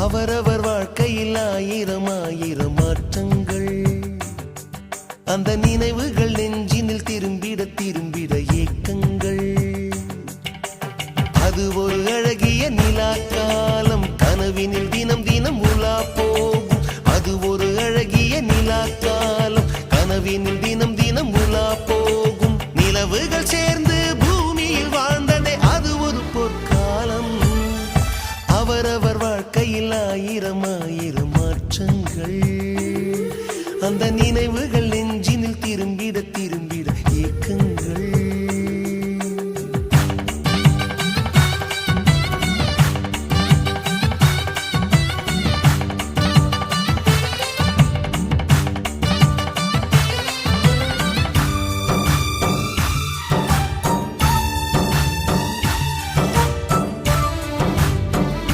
அவரவர் வாழ்க்கையில் ஆயிரம் ஆயிரம் மாற்றங்கள். அந்த நினைவுகள் நெஞ்சினில் திரும்பிட திரும்பிட ஏக்கங்கள். அது ஒரு அழகிய நிலா காலம், கனவினில் தினம் தினம் உலா போகும். அது ஒரு அழகிய நிலா காலம், கனவினில் தினம் தினம் உலா போகும். நிலவுகள் சேர்ந்து பூமியில் வாழ்ந்ததே அது ஒரு பொற்காலம். அவரவர் வாழ்க்கையில் ஆயிரம் ஆயிரம் மாற்றங்கள். அந்த நினைவுகள்